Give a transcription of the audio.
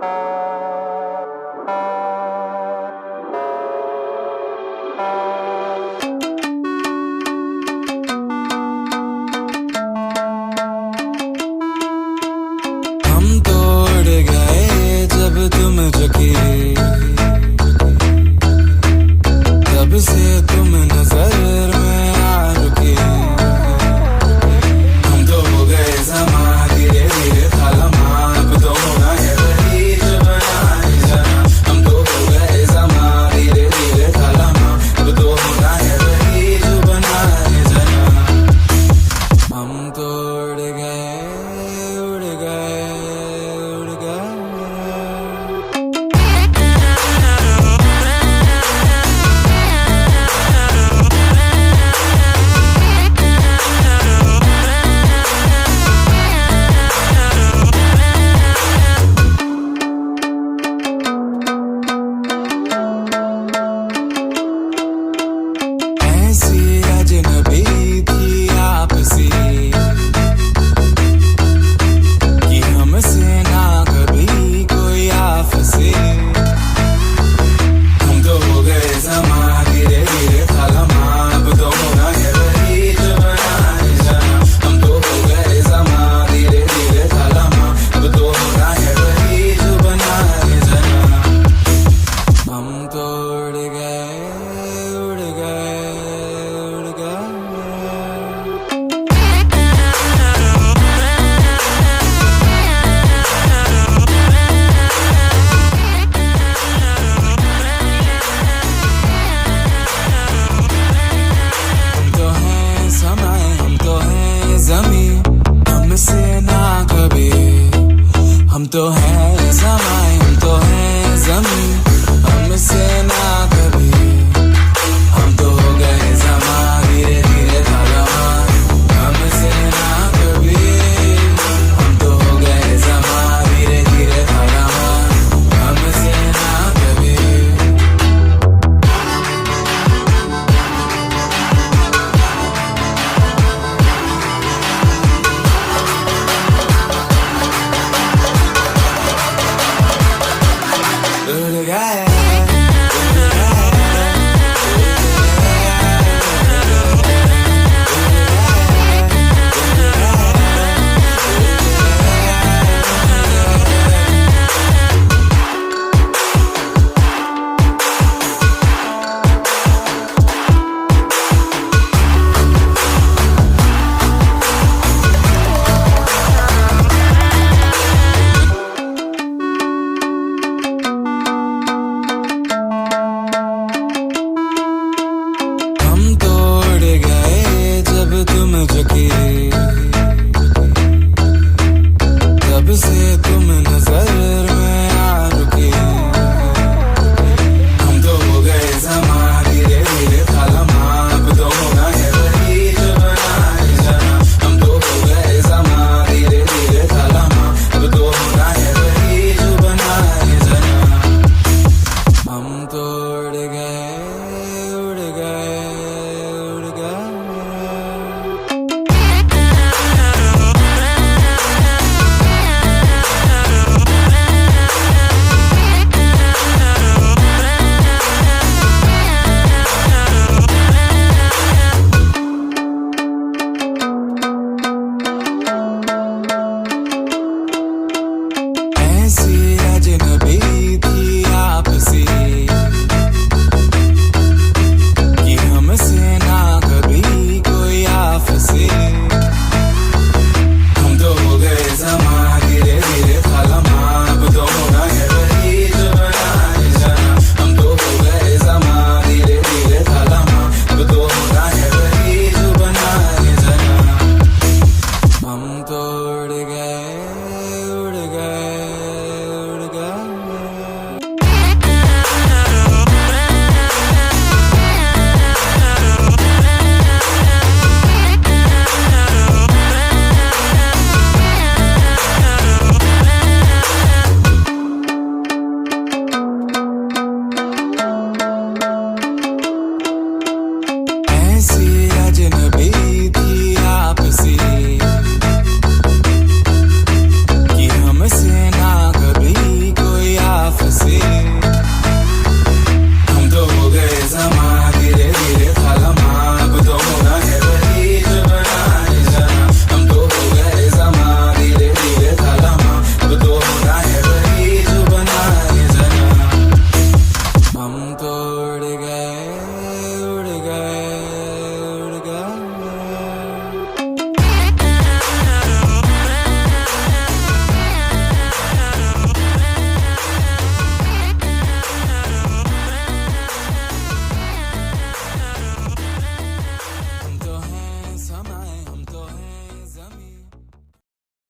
हम तो उड़ गए जब तुम झुकी, तब से तुम नजर में आ रुकी। हम तो हो गए समा धीरे धीरे खालमा, अब तो होना है वही जो बनाए जाना। हम तो हो गए समा धीरे धीरे खालमा, अब तो होना है वही जो बनाए जाना। हम तो उड़ गए उड़ गए उड़ गए। ऐसी अजनबी थी आपसी कि हमसे ना कभी कोई आपसी। हम तो हो गए समा धीरे धीरे खालमा, अब तो होना है वही जो बनाए जाना। हम तो हो गए समा धीरे धीरे खालमा, अब तो होना है वही जो बनाए जाना। हम तो उड़ गए उड़ गए उड़ गए। हम तो हैं समय, हम तो हैं ज़मीं, हमसे ना कभी। हम तो हैं समय, हम तो हैं ज़मीं, हमसे ना कभी।